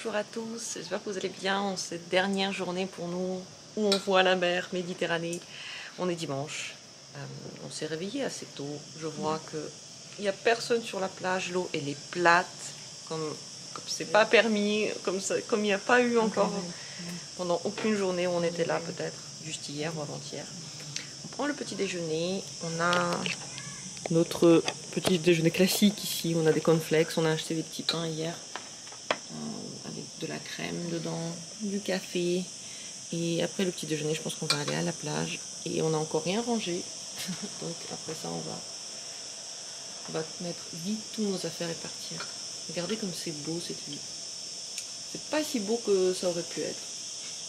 Bonjour à tous, j'espère que vous allez bien en cette dernière journée pour nous où on voit la mer Méditerranée. On est dimanche, on s'est réveillé assez tôt, je vois qu'il n'y a personne sur la plage, l'eau elle est plate, comme c'est pas permis, comme il n'y a pas eu encore pendant aucune journée où on était là peut-être, juste hier ou avant-hier. On prend le petit déjeuner, on a notre petit déjeuner classique ici, on a des cornflakes, on a acheté des petits pains hier. Avec de la crème dedans, du café, et après le petit déjeuner je pense qu'on va aller à la plage et on n'a encore rien rangé donc après ça on va mettre vite tous nos affaires et partir. Regardez comme c'est beau cette ville, c'est pas si beau que ça aurait pu être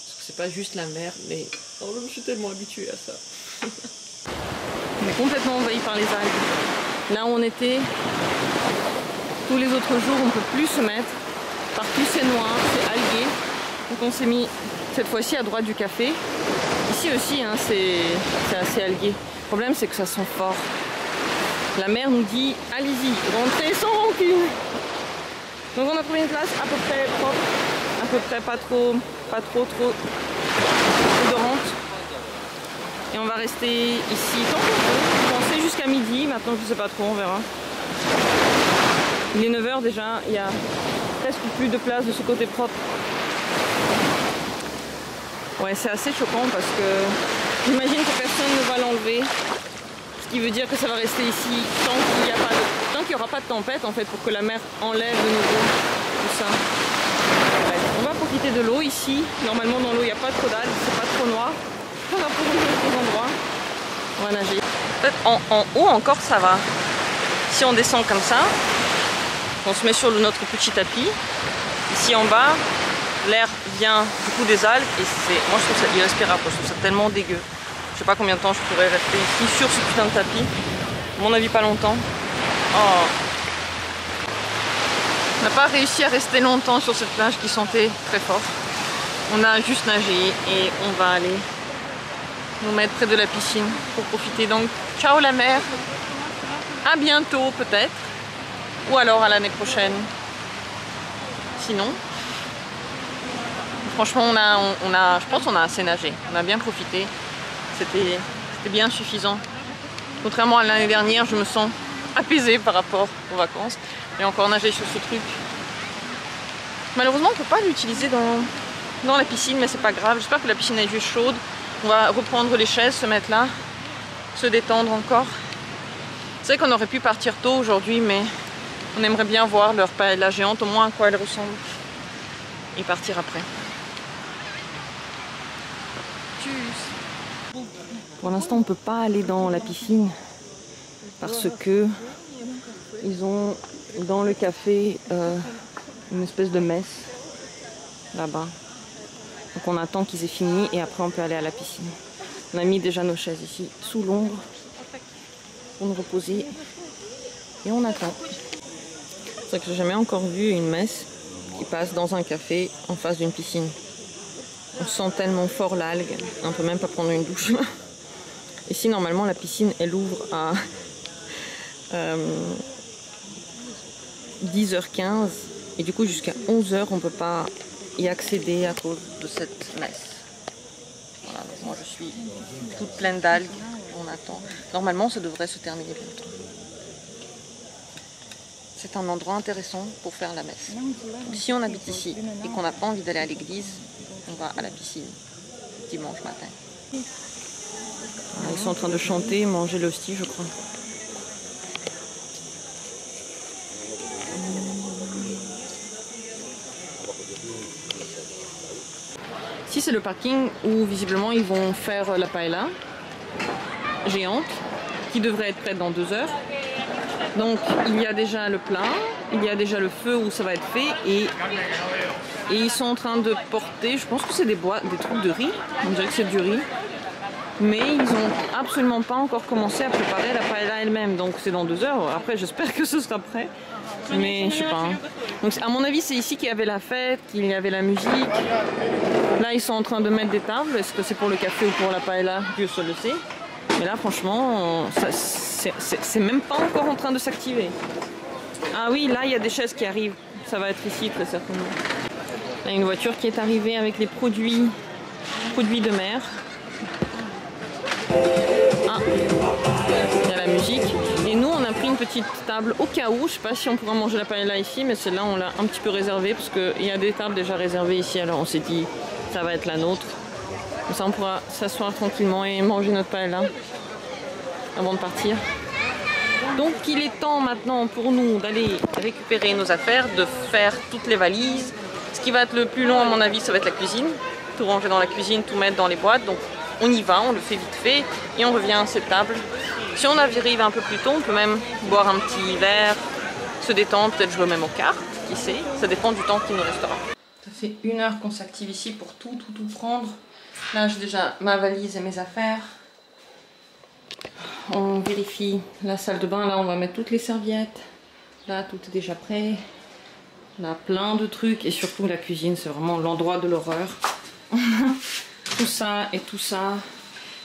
parce que c'est pas juste la mer, mais oh, je suis tellement habituée à ça. On est complètement envahi par les algues. Là où on était tous les autres jours on peut plus se mettre. Partout c'est noir, c'est algué. Donc on s'est mis cette fois-ci à droite du café. Ici aussi hein, c'est assez algué. Le problème c'est que ça sent fort. La mer nous dit allez-y, rentrez sans rancune. Donc on a trouvé une place à peu près propre, à peu près pas trop odorante. Et on va rester ici tant qu'on peut. Je pensais jusqu'à midi, maintenant je sais pas trop, on verra. Il est 9 h déjà, il y a presque plus de place de ce côté propre. Ouais, c'est assez choquant parce que j'imagine que personne ne va l'enlever. Ce qui veut dire que ça va rester ici tant qu'il n'y aura pas de tempête en fait, pour que la mer enlève de nouveau tout ça. Ouais, on va profiter de l'eau ici. Normalement dans l'eau il n'y a pas trop d'algues, c'est pas trop noir. Par rapport aux autres endroits, on va nager. Peut-être en haut encore ça va. Si on descend comme ça, on se met sur notre petit tapis. Ici en bas, l'air vient du coup des algues et moi je trouve ça irrespirable, je trouve ça tellement dégueu. Je sais pas combien de temps je pourrais rester ici sur ce putain de tapis. À mon avis pas longtemps. Oh. On n'a pas réussi à rester longtemps sur cette plage qui sentait très fort. On a juste nagé et on va aller nous mettre près de la piscine pour profiter. Donc ciao la mer, à bientôt peut-être. Ou alors à l'année prochaine. Sinon, franchement, je pense qu'on a assez nagé. On a bien profité. C'était bien suffisant. Contrairement à l'année dernière, je me sens apaisée par rapport aux vacances. Et encore nager sur ce truc. Malheureusement, on ne peut pas l'utiliser dans la piscine, mais c'est pas grave. J'espère que la piscine est juste chaude. On va reprendre les chaises, se mettre là, se détendre encore. C'est vrai qu'on aurait pu partir tôt aujourd'hui, mais on aimerait bien voir leur paella géante, au moins à quoi elle ressemble, et partir après. Pour l'instant, on ne peut pas aller dans la piscine parce que ils ont dans le café une espèce de messe là-bas. Donc on attend qu'ils aient fini et après on peut aller à la piscine. On a mis déjà nos chaises ici sous l'ombre pour nous reposer et on attend. C'est vrai que j'ai jamais encore vu une messe qui passe dans un café en face d'une piscine. On sent tellement fort l'algue, on peut même pas prendre une douche. Ici normalement la piscine elle ouvre à 10h15 et du coup jusqu'à 11h on peut pas y accéder à cause de cette messe. Voilà, donc moi je suis toute pleine d'algues, on attend. Normalement ça devrait se terminer bientôt. C'est un endroit intéressant pour faire la messe. Donc, si on habite ici et qu'on n'a pas envie d'aller à l'église, on va à la piscine dimanche matin. Ils sont en train de chanter, manger l'hostie, je crois. Ici, c'est le parking où visiblement ils vont faire la paella géante qui devrait être prête dans 2 heures. Donc il y a déjà le plat, il y a déjà le feu où ça va être fait et ils sont en train de porter, je pense que c'est des trucs de riz, on dirait que c'est du riz. Mais ils n'ont absolument pas encore commencé à préparer la paella elle-même, donc c'est dans 2 heures. Après j'espère que ce sera prêt, mais je sais pas. Donc à mon avis c'est ici qu'il y avait la fête, qu'il y avait la musique. Là ils sont en train de mettre des tables, est-ce que c'est pour le café ou pour la paella, Dieu seul le sait. Mais là franchement, c'est même pas encore en train de s'activer. Ah oui, là il y a des chaises qui arrivent, ça va être ici très certainement. On a une voiture qui est arrivée avec les produits de mer. Ah, il y a la musique. Et nous, on a pris une petite table au cas où. Je sais pas si on pourra manger la paella ici, mais celle-là, on l'a un petit peu réservée parce qu'il y a des tables déjà réservées ici. Alors on s'est dit, ça va être la nôtre. Comme ça, on pourra s'asseoir tranquillement et manger notre paella avant de partir. Donc il est temps maintenant pour nous d'aller récupérer nos affaires, de faire toutes les valises. Ce qui va être le plus long à mon avis, ça va être la cuisine. Tout ranger dans la cuisine, tout mettre dans les boîtes. Donc on y va, on le fait vite fait et on revient à cette table. Si on arrive un peu plus tôt, on peut même boire un petit verre, se détendre, peut-être jouer même aux cartes, qui sait. Ça dépend du temps qu'il nous restera. Ça fait 1 heure qu'on s'active ici pour tout prendre. Là j'ai déjà ma valise et mes affaires. On vérifie la salle de bain, là on va mettre toutes les serviettes. Là tout est déjà prêt. Là plein de trucs et surtout la cuisine, c'est vraiment l'endroit de l'horreur. Tout ça et tout ça.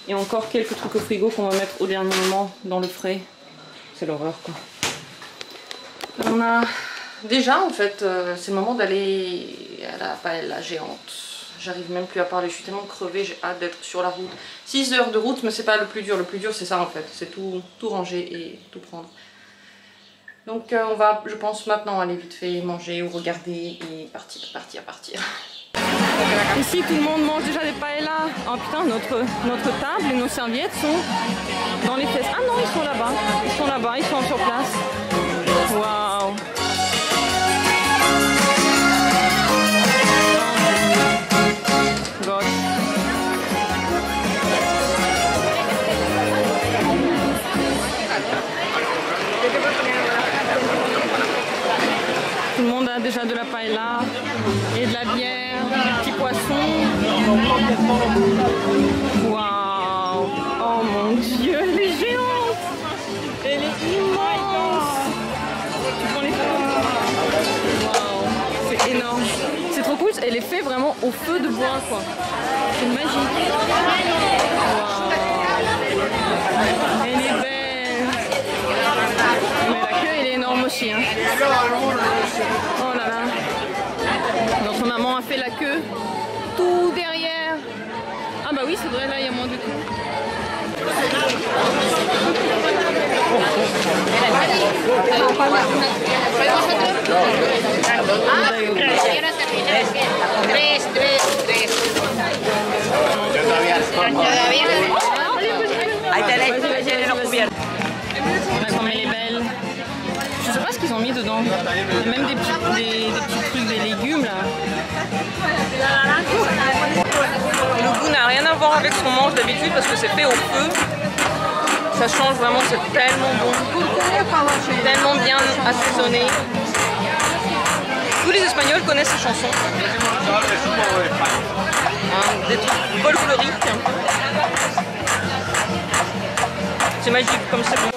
Et encore quelques trucs au frigo qu'on va mettre au dernier moment dans le frais. C'est l'horreur quoi. On a déjà en fait, c'est le moment d'aller à la paella géante. J'arrive même plus à parler, je suis tellement crevée, j'ai hâte d'être sur la route. 6 heures de route, mais c'est pas le plus dur c'est ça en fait, c'est tout ranger et tout prendre. Donc on va, je pense maintenant aller vite fait manger ou regarder et partir. Ici tout le monde mange déjà des paellas. Oh putain, notre table et nos serviettes sont dans les fesses. Ah non, ils sont là-bas, ils sont sur place. Waouh. God. Tout le monde a déjà de la paella et de la bière, du petit poisson. Waouh! Oh mon Dieu, elle est géante! Elle est immense! Tu prends les photos? Waouh! C'est énorme! C'est trop cool, elle est faite vraiment au feu de bois quoi. C'est magique! Waouh! Elle est belle! Mais la queue elle est énorme aussi. Hein. Oh là là! Notre maman a fait la queue tout derrière. Ah bah oui, c'est vrai, là il y a moins de tout. Comme elle est belle. Je sais pas ce qu'ils ont mis dedans. Il y a même des petits trucs, des légumes là. Le goût n'a rien à voir avec ce qu'on mange d'habitude parce que c'est fait au feu. Ça change vraiment, c'est tellement bon. Tellement bien assaisonné. Tous les Espagnols connaissent ces chansons. Des trucs folkloriques un peu. C'est magique comme c'est bon.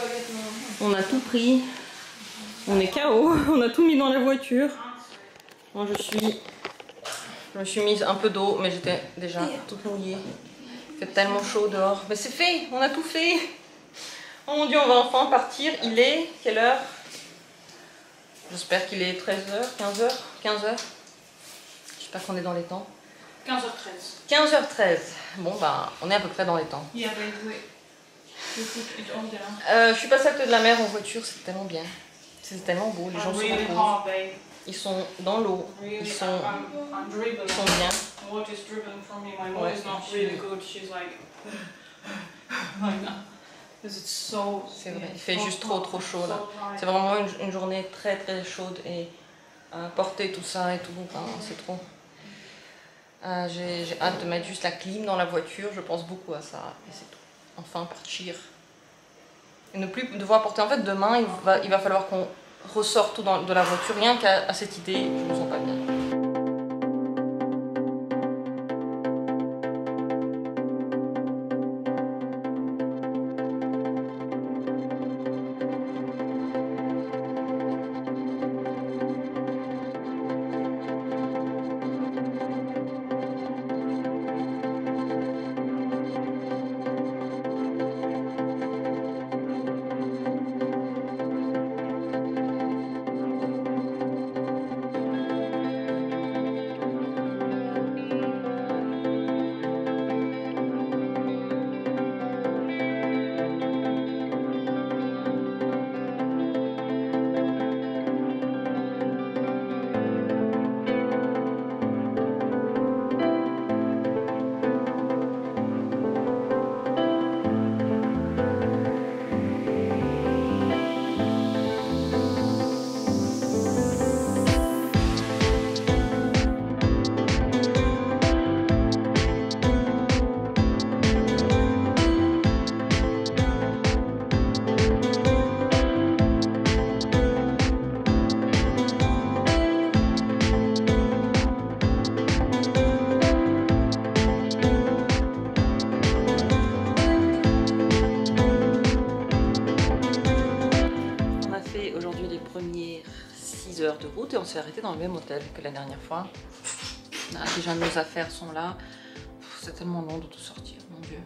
On a tout pris. On est KO. On a tout mis dans la voiture. Moi je me suis mise un peu d'eau, mais j'étais déjà toute mouillée. Il fait tellement chaud dehors. Mais c'est fait, on a tout fait. Oh mon Dieu, on va enfin partir. Il est quelle heure? J'espère qu'il est 13h, 15h, 15h. J'espère qu'on est dans les temps. 15h13. 15h13. Bon bah, on est à peu près dans les temps. Yeah, je suis passée à côté de la mer en voiture, c'est tellement bien. C'est tellement beau, les gens sont beaux. Ils sont dans l'eau, ils sont bien. C'est vrai, il fait juste trop chaud là. C'est vraiment une journée très chaude et porter tout ça et tout, enfin, c'est trop. J'ai hâte de mettre juste la clim dans la voiture, je pense beaucoup à ça et c'est tout. Enfin partir. Et ne plus devoir porter. En fait demain il va falloir qu'on ressort tout de la voiture, rien qu'à cette idée, je me sens pas bien. 6 heures de route et on s'est arrêté dans le même hôtel que la dernière fois. Déjà nos affaires sont là. C'est tellement long de tout sortir, mon Dieu.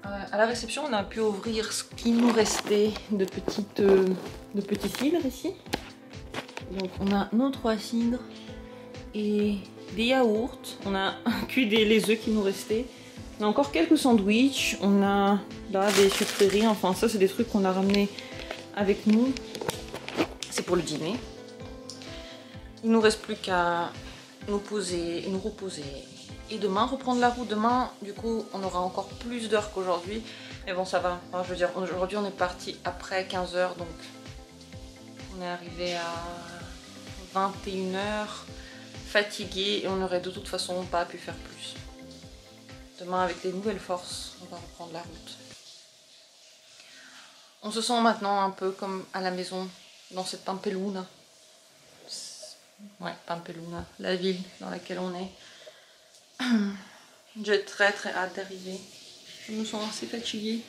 À la réception, on a pu ouvrir ce qui nous restait de petits cidres ici. Donc on a nos 3 cidres et des yaourts. On a cuit les œufs qui nous restaient. On a encore quelques sandwichs. On a là des sucreries. Enfin ça c'est des trucs qu'on a ramenés avec nous. C'est pour le dîner. Il nous reste plus qu'à nous poser et nous reposer. Et demain, reprendre la route. Demain, du coup, on aura encore plus d'heures qu'aujourd'hui. Mais bon, ça va. Enfin, je veux dire, aujourd'hui, on est parti après 15 h. Donc, on est arrivé à 21 h, fatigué. Et on n'aurait de toute façon pas pu faire plus. Demain, avec des nouvelles forces, on va reprendre la route. On se sent maintenant un peu comme à la maison, dans cette Pampeluna. Ouais, Pampeluna, la ville dans laquelle on est. J'ai très hâte d'arriver. Je me sens assez fatiguée.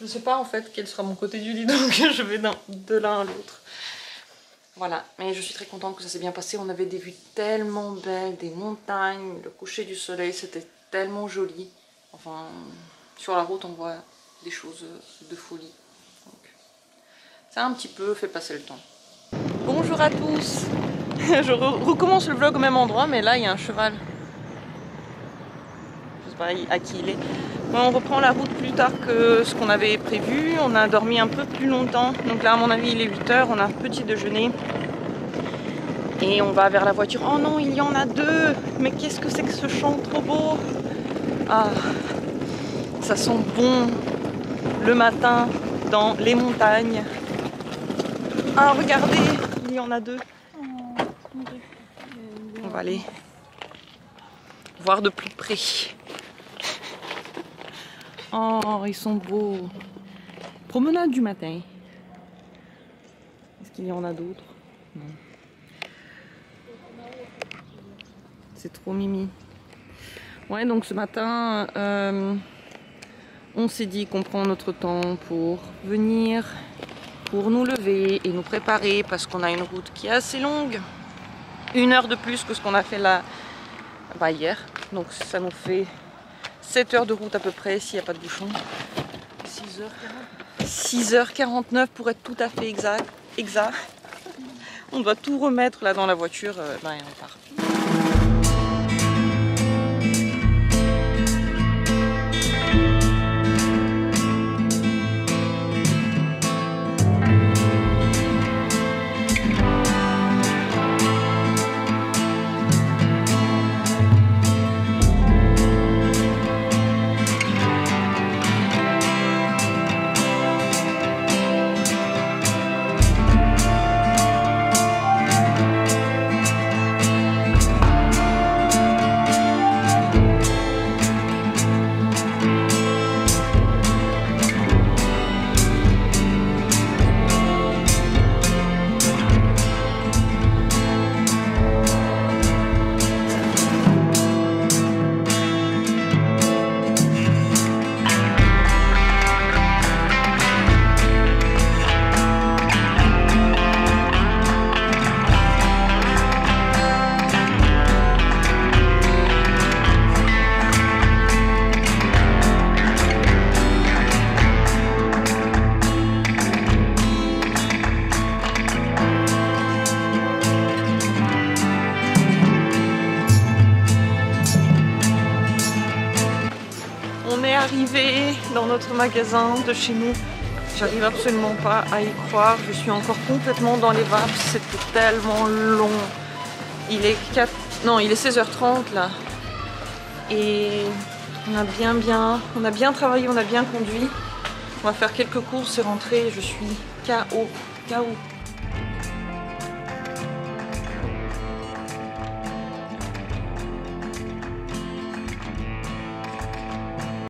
Je sais pas en fait quel sera mon côté du lit, donc je vais de l'un à l'autre. Voilà, mais je suis très contente que ça s'est bien passé. On avait des vues tellement belles, des montagnes, le coucher du soleil, c'était tellement joli. Enfin, sur la route on voit des choses de folie. Donc, ça a un petit peu fait passer le temps. Bonjour à tous. Je recommence le vlog au même endroit, mais là il y a un cheval. Pas à qui il est. Bon, on reprend la route plus tard que ce qu'on avait prévu. On a dormi un peu plus longtemps. Donc là, à mon avis, il est 8 h. On a un petit déjeuner. Et on va vers la voiture. Oh non, il y en a 2. Mais qu'est-ce que c'est que ce champ trop beau. Ah, ça sent bon le matin dans les montagnes. Ah, regardez, il y en a 2. On va aller voir de plus près. Oh, ils sont beaux. Promenade du matin. Est-ce qu'il y en a d'autres? Non. C'est trop mimi. Ouais, donc ce matin, on s'est dit qu'on prend notre temps pour venir, pour nous lever et nous préparer parce qu'on a une route qui est assez longue. 1 heure de plus que ce qu'on a fait là, hier. Donc ça nous fait 7 heures de route à peu près s'il n'y a pas de bouchon. 6h49 pour être tout à fait exact. On doit tout remettre là dans la voiture et on part. Arrivé dans notre magasin de chez nous. J'arrive absolument pas à y croire. Je suis encore complètement dans les vapes. C'était tellement long. Il est 16h30 là. Et on a bien travaillé, on a bien conduit. On va faire quelques courses et rentrer. Je suis KO.